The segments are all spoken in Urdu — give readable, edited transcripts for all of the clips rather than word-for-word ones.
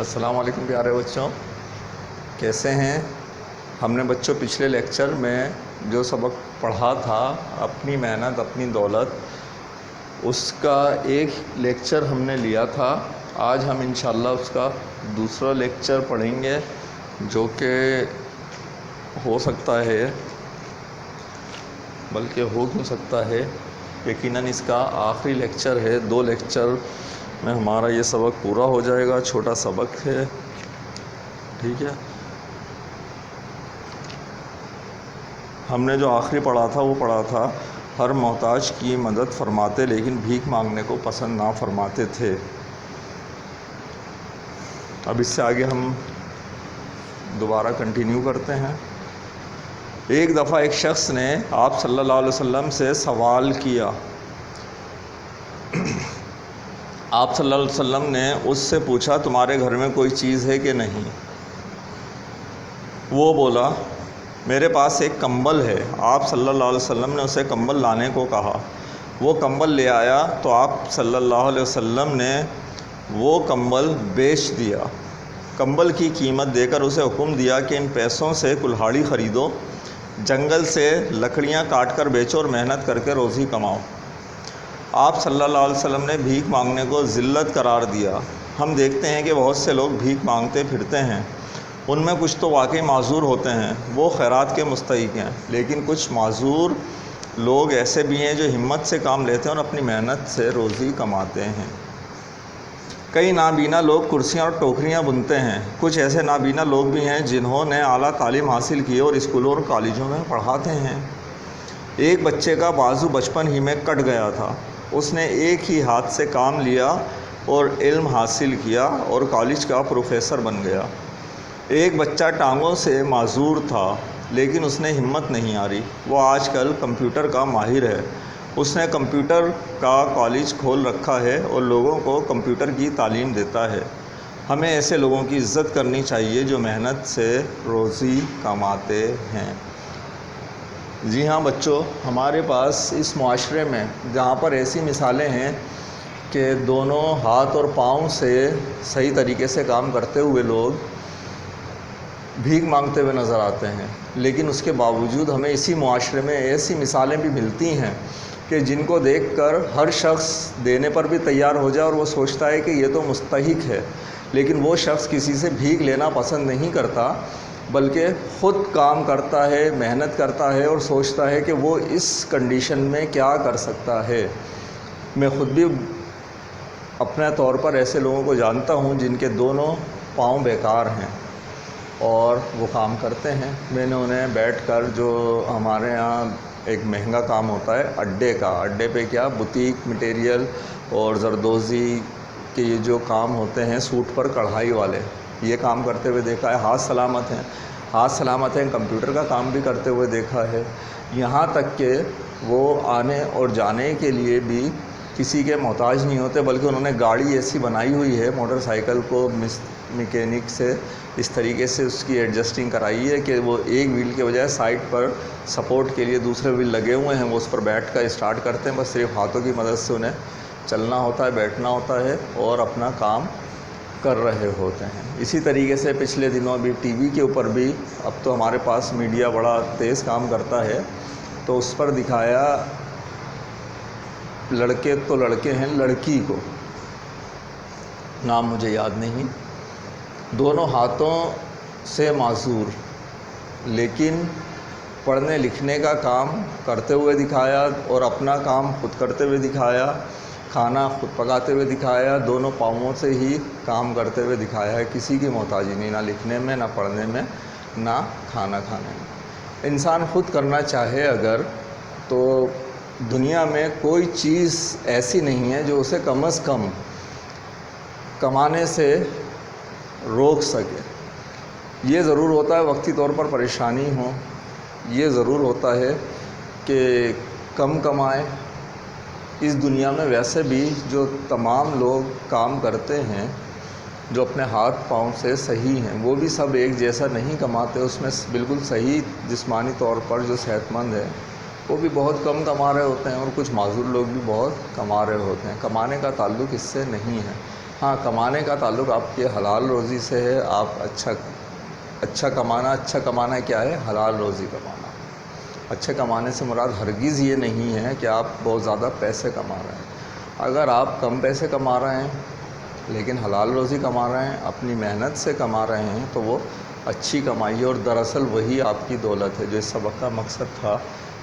السلام علیکم پیارے بچوں، کیسے ہیں؟ ہم نے بچوں پچھلے لیکچر میں جو سبق پڑھا تھا اپنی محنت اپنی دولت، اس کا ایک لیکچر ہم نے لیا تھا۔ آج ہم انشاءاللہ اس کا دوسرا لیکچر پڑھیں گے، جو کہ ہو سکتا ہے، بلکہ ہو کیوں سکتا ہے، یقیناً اس کا آخری لیکچر ہے۔ 2 لیکچر میں ہمارا یہ سبق پورا ہو جائے گا۔ چھوٹا سبق ہے، ٹھیک ہے۔ ہم نے جو آخری پڑھا تھا وہ پڑھا تھا، ہر محتاج کی مدد فرماتے لیکن بھیک مانگنے کو پسند نہ فرماتے تھے۔ اب اس سے آگے ہم دوبارہ کنٹینیو کرتے ہیں۔ ایک دفعہ ایک شخص نے آپ صلی اللہ علیہ وسلم سے سوال کیا۔ آپ صلی اللہ علیہ وسلم نے اس سے پوچھا، تمہارے گھر میں کوئی چیز ہے کہ نہیں؟ وہ بولا، میرے پاس ایک کمبل ہے۔ آپ صلی اللہ علیہ وسلم نے اسے کمبل لانے کو کہا۔ وہ کمبل لے آیا تو آپ صلی اللہ علیہ وسلم نے وہ کمبل بیچ دیا۔ کمبل کی قیمت دے کر اسے حکم دیا کہ ان پیسوں سے کلہاڑی خریدو، جنگل سے لکڑیاں کاٹ کر بیچو اور محنت کر کے روزی کماؤ۔ آپ صلی اللہ علیہ وسلم نے بھیک مانگنے کو ذلت قرار دیا۔ ہم دیکھتے ہیں کہ بہت سے لوگ بھیک مانگتے پھرتے ہیں، ان میں کچھ تو واقعی معذور ہوتے ہیں، وہ خیرات کے مستحق ہیں، لیکن کچھ معذور لوگ ایسے بھی ہیں جو ہمت سے کام لیتے ہیں اور اپنی محنت سے روزی کماتے ہیں۔ کئی نابینا لوگ کرسیاں اور ٹوکریاں بنتے ہیں۔ کچھ ایسے نابینا لوگ بھی ہیں جنہوں نے اعلیٰ تعلیم حاصل کی اور اسکولوں اور کالجوں میں پڑھاتے ہیں۔ ایک بچے کا بازو بچپن ہی میں کٹ گیا تھا۔ اس نے ایک ہی ہاتھ سے کام لیا اور علم حاصل کیا اور کالج کا پروفیسر بن گیا۔ ایک بچہ ٹانگوں سے معذور تھا، لیکن اس نے ہمت نہیں ہاری، وہ آج کل کمپیوٹر کا ماہر ہے۔ اس نے کمپیوٹر کا کالج کھول رکھا ہے اور لوگوں کو کمپیوٹر کی تعلیم دیتا ہے۔ ہمیں ایسے لوگوں کی عزت کرنی چاہیے جو محنت سے روزی کماتے ہیں۔ جی ہاں بچوں، ہمارے پاس اس معاشرے میں جہاں پر ایسی مثالیں ہیں کہ دونوں ہاتھ اور پاؤں سے صحیح طریقے سے کام کرتے ہوئے لوگ بھیک مانگتے ہوئے نظر آتے ہیں، لیکن اس کے باوجود ہمیں اسی معاشرے میں ایسی مثالیں بھی ملتی ہیں کہ جن کو دیکھ کر ہر شخص دینے پر بھی تیار ہو جائے اور وہ سوچتا ہے کہ یہ تو مستحق ہے، لیکن وہ شخص کسی سے بھیک لینا پسند نہیں کرتا، بلکہ خود کام کرتا ہے، محنت کرتا ہے اور سوچتا ہے کہ وہ اس کنڈیشن میں کیا کر سکتا ہے۔ میں خود بھی اپنے طور پر ایسے لوگوں کو جانتا ہوں جن کے دونوں پاؤں بیکار ہیں اور وہ کام کرتے ہیں۔ میں نے انہیں بیٹھ کر، جو ہمارے ہاں ایک مہنگا کام ہوتا ہے اڈے پہ کیا بوتیک مٹیریل اور زردوزی کے یہ جو کام ہوتے ہیں سوٹ پر کڑھائی والے، یہ کام کرتے ہوئے دیکھا ہے۔ ہاتھ سلامت ہیں، کمپیوٹر کا کام بھی کرتے ہوئے دیکھا ہے۔ یہاں تک کہ وہ آنے اور جانے کے لیے بھی کسی کے محتاج نہیں ہوتے، بلکہ انہوں نے گاڑی ایسی بنائی ہوئی ہے، موٹر سائیکل کو میکینک سے اس طریقے سے اس کی ایڈجسٹنگ کرائی ہے کہ وہ ایک ویل کے بجائے سائڈ پر سپورٹ کے لیے دوسرے ویل لگے ہوئے ہیں، وہ اس پر بیٹھ کر اسٹارٹ کرتے ہیں، بس صرف ہاتھوں کی مدد سے انہیں چلنا ہوتا ہے، بیٹھنا ہوتا ہے اور اپنا کام کر رہے ہوتے ہیں۔ اسی طریقے سے پچھلے دنوں بھی ٹی وی کے اوپر بھی، اب تو ہمارے پاس میڈیا بڑا تیز کام کرتا ہے، تو اس پر دکھایا لڑکے تو لڑکے ہیں، لڑکی کو نام مجھے یاد نہیں، دونوں ہاتھوں سے معذور، لیکن پڑھنے لکھنے کا کام کرتے ہوئے دکھایا اور اپنا کام خود کرتے ہوئے دکھایا، کھانا خود پکاتے ہوئے دکھایا، دونوں پاؤں سے ہی کام کرتے ہوئے دکھایا ہے، کسی کی محتاجی نہیں، نہ لکھنے میں، نہ پڑھنے میں، نہ کھانا کھانے میں۔ انسان خود کرنا چاہے اگر، تو دنیا میں کوئی چیز ایسی نہیں ہے جو اسے کم از کم کمانے سے روک سکے۔ یہ ضرور ہوتا ہے وقتی طور پر پریشانی ہو، یہ ضرور ہوتا ہے کہ کم کمائے۔ اس دنیا میں ویسے بھی جو تمام لوگ کام کرتے ہیں، جو اپنے ہاتھ پاؤں سے صحیح ہیں، وہ بھی سب ایک جیسا نہیں کماتے۔ اس میں بالکل صحیح جسمانی طور پر جو صحت مند ہے وہ بھی بہت کم کما رہے ہوتے ہیں، اور کچھ معذور لوگ بھی بہت کما رہے ہوتے ہیں۔ کمانے کا تعلق اس سے نہیں ہے۔ ہاں کمانے کا تعلق آپ کے حلال روزی سے ہے. آپ اچھا کمانا کیا ہے؟ حلال روزی کمانا. اچھے کمانے سے مراد ہرگز یہ نہیں ہے کہ آپ بہت زیادہ پیسے کما رہے ہیں. اگر آپ کم پیسے کما رہے ہیں لیکن حلال روزی کما رہے ہیں، اپنی محنت سے کما رہے ہیں، تو وہ اچھی کمائی ہے. اور دراصل وہی آپ کی دولت ہے، جو اس سبق کا مقصد تھا،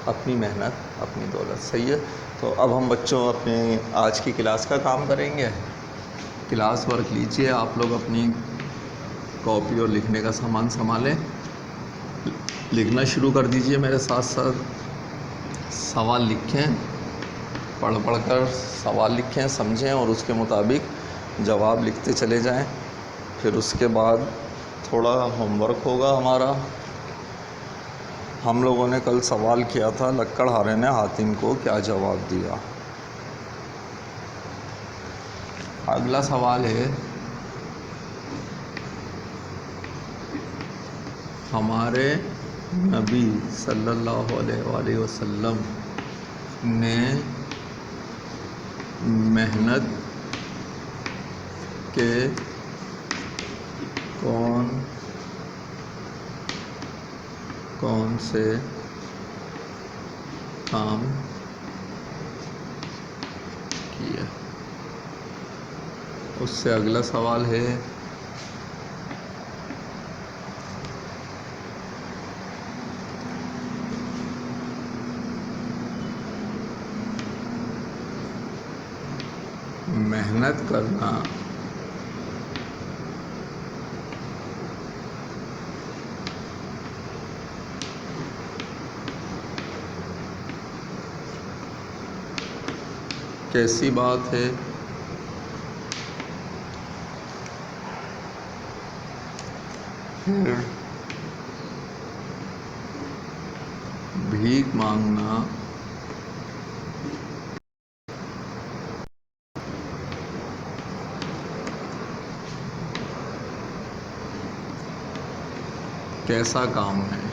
اپنی محنت اپنی دولت. صحیح ہے. تو اب ہم بچوں اپنی آج کی کلاس کا کام کریں گے. کلاس ورک لیجیے. آپ لوگ اپنی کاپی اور لکھنے کا سامان سنبھالیں، لکھنا شروع کر دیجیے. میرے ساتھ ساتھ سوال لکھیں، پڑھ کر سوال لکھیں، سمجھیں اور اس کے مطابق جواب لکھتے چلے جائیں. پھر اس کے بعد تھوڑا ہوم ورک ہوگا ہمارا. ہم لوگوں نے کل سوال کیا تھا، لکڑہارے نے حاتم کو کیا جواب دیا. اگلا سوال ہے، ہمارے نبی صلی اللہ علیہ وآلہ وسلم نے محنت کے کون سے کام کیے. اس سے اگلا سوال ہے، محنت کرنا کیسی بات ہے؟ پھر بھیک مانگنا کیسا کام ہے؟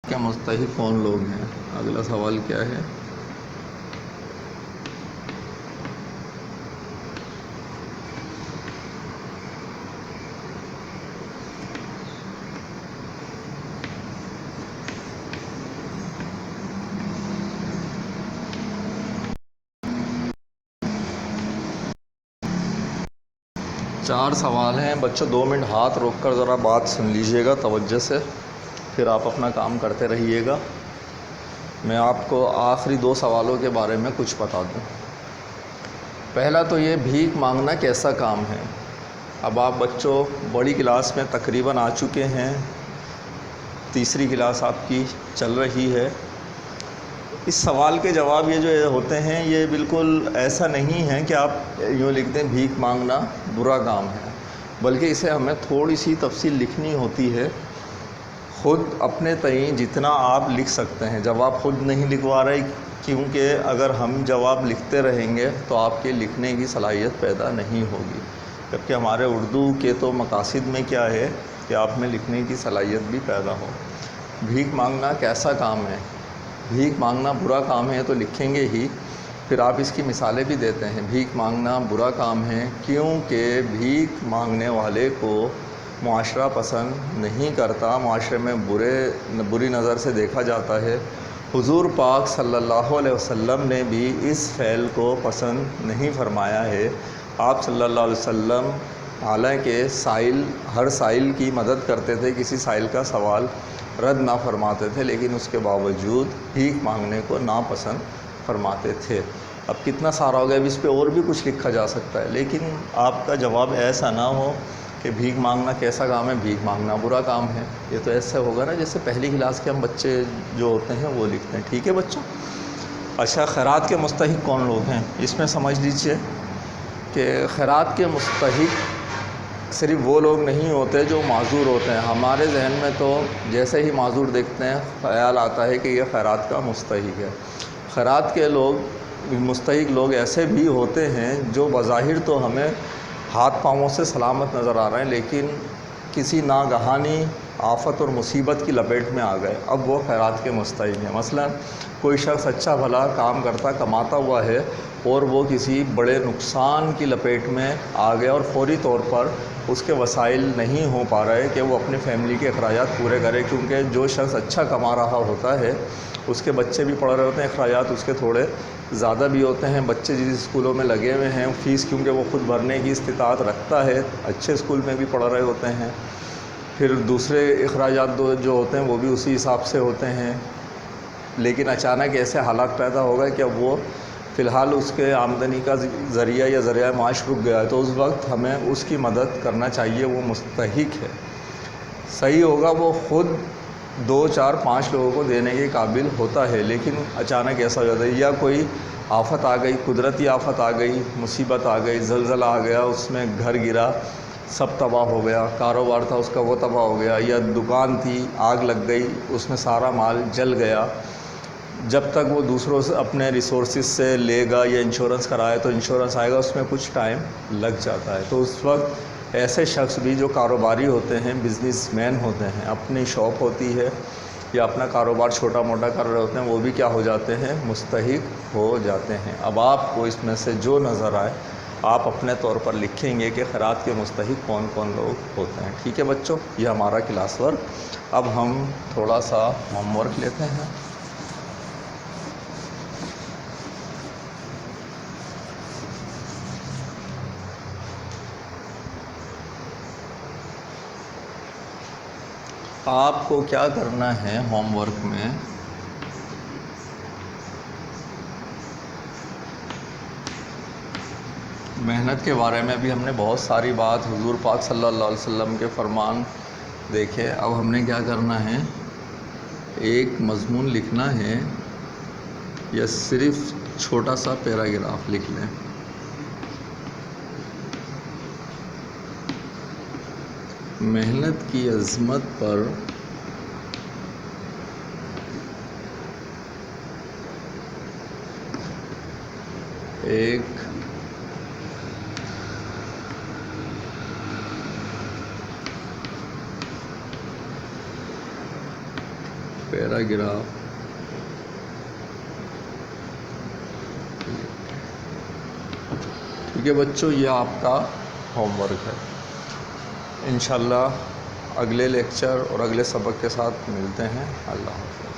کے مستحق کون لوگ ہیں؟ اگلا سوال کیا ہے؟ چار سوال ہیں بچوں. 2 منٹ ہاتھ روک کر ذرا بات سن لیجیے گا توجہ سے، پھر آپ اپنا کام کرتے رہیے گا. میں آپ کو آخری 2 سوالوں کے بارے میں کچھ بتا دوں. پہلا تو یہ بھیک مانگنا کیسا کام ہے. اب آپ بچوں بڑی کلاس میں تقریباً آ چکے ہیں، تیسری کلاس آپ کی چل رہی ہے. اس سوال کے جواب یہ جو ہوتے ہیں یہ بالکل ایسا نہیں ہے کہ آپ یوں لکھ دیں بھیک مانگنا برا کام ہے، بلکہ اسے ہمیں تھوڑی سی تفصیل لکھنی ہوتی ہے. خود اپنے تئیں جتنا آپ لکھ سکتے ہیں. جواب خود نہیں لکھوا رہے، کیونکہ اگر ہم جواب لکھتے رہیں گے تو آپ کے لکھنے کی صلاحیت پیدا نہیں ہوگی. جبکہ ہمارے اردو کے تو مقاصد میں کیا ہے کہ آپ میں لکھنے کی صلاحیت بھی پیدا ہو. بھیک مانگنا کیسا کام ہے؟ بھیک مانگنا برا کام ہے تو لکھیں گے ہی. پھر آپ اس کی مثالیں بھی دیتے ہیں. بھیک مانگنا برا کام ہے کیونکہ بھیک مانگنے والے کو معاشرہ پسند نہیں کرتا، معاشرے میں بری نظر سے دیکھا جاتا ہے. حضور پاک صلی اللہ علیہ وسلم نے بھی اس فعل کو پسند نہیں فرمایا ہے. آپ صلی اللہ علیہ وسلم حالانکہ ہر سائل کی مدد کرتے تھے، کسی سائل کا سوال رد نہ فرماتے تھے، لیکن اس کے باوجود بھیک مانگنے کو ناپسند فرماتے تھے. اب کتنا سارا ہو گیا، اب اس پہ اور بھی کچھ لکھا جا سکتا ہے، لیکن آپ کا جواب ایسا نہ ہو کہ بھیک مانگنا کیسا کام ہے، بھیک مانگنا برا کام ہے. یہ تو ایسا ہوگا نا جیسے پہلی کلاس کے ہم بچے جو ہوتے ہیں وہ لکھتے ہیں. ٹھیک ہے بچوں؟ اچھا، خیرات کے مستحق کون لوگ ہیں؟ اس میں سمجھ لیجئے کہ خیرات کے مستحق صرف وہ لوگ نہیں ہوتے جو معذور ہوتے ہیں. ہمارے ذہن میں تو جیسے ہی معذور دیکھتے ہیں خیال آتا ہے کہ یہ خیرات کا مستحق ہے. خیرات کے مستحق لوگ ایسے بھی ہوتے ہیں جو بظاہر تو ہمیں ہاتھ پاؤں سے سلامت نظر آ رہے ہیں، لیکن کسی ناگہانی آفت اور مصیبت کی لپیٹ میں آ گئے، اب وہ خیرات کے مستحق ہیں۔ مثلا کوئی شخص اچھا بھلا کام کرتا کماتا ہوا ہے اور وہ کسی بڑے نقصان کی لپیٹ میں آ گیا اور فوری طور پر اس کے وسائل نہیں ہو پا رہے کہ وہ اپنی فیملی کے اخراجات پورے کرے، کیونکہ جو شخص اچھا کما رہا ہوتا ہے اس کے بچے بھی پڑھ رہے ہوتے ہیں، اخراجات اس کے تھوڑے زیادہ بھی ہوتے ہیں، بچے جس اسکولوں میں لگے ہوئے ہیں فیس کیونکہ وہ خود بھرنے کی استطاعت رکھتا ہے، اچھے اسکول میں بھی پڑھ رہے ہوتے ہیں، پھر دوسرے اخراجات جو ہوتے ہیں وہ بھی اسی حساب سے ہوتے ہیں۔ لیکن اچانک ایسے حالات پیدا ہو گئے کہ وہ فی الحال اس کے آمدنی کا ذریعہ یا ذریعہ معاش رک گیا ہے، تو اس وقت ہمیں اس کی مدد کرنا چاہیے، وہ مستحق ہے۔ صحیح ہوگا وہ خود 2 4 5 لوگوں کو دینے کے قابل ہوتا ہے، لیکن اچانک ایسا ہو جاتا ہے، یا کوئی آفت آ گئی، قدرتی آفت آ گئی، مصیبت آ گئی، زلزلہ آ گیا، اس میں گھر گرا، سب تباہ ہو گیا، کاروبار تھا اس کا وہ تباہ ہو گیا، یا دکان تھی آگ لگ گئی، اس میں سارا مال جل گیا، جب تک وہ دوسروں سے اپنے ریسورسز سے لے گا یا انشورنس کرائے تو انشورنس آئے گا، اس میں کچھ ٹائم لگ جاتا ہے۔ تو اس وقت ایسے شخص بھی جو کاروباری ہوتے ہیں، بزنس مین ہوتے ہیں، اپنی شاپ ہوتی ہے یا اپنا کاروبار چھوٹا موٹا کر رہے ہوتے ہیں، وہ بھی کیا ہو جاتے ہیں، مستحق ہو جاتے ہیں۔ اب آپ کو اس میں سے جو نظر آئے آپ اپنے طور پر لکھیں گے کہ خیرات کے مستحق کون کون لوگ ہوتے ہیں۔ ٹھیک ہے بچوں، یہ ہمارا کلاس ورک۔ اب ہم تھوڑا سا ہوم ورک لیتے ہیں۔ آپ کو کیا کرنا ہے ہوم ورک میں، محنت کے بارے میں بھی ہم نے بہت ساری بات حضور پاک صلی اللہ علیہ وسلم کے فرمان دیکھے۔ اب ہم نے کیا کرنا ہے، ایک مضمون لکھنا ہے یا صرف چھوٹا سا پیراگراف لکھ لیں۔ محنت کی عظمت پر ایک پیراگراف ٹھیک ہے بچوں، یہ آپ کا ہوم ورک ہے۔ انشاءاللہ اگلے لیکچر اور اگلے سبق کے ساتھ ملتے ہیں۔ اللہ حافظ۔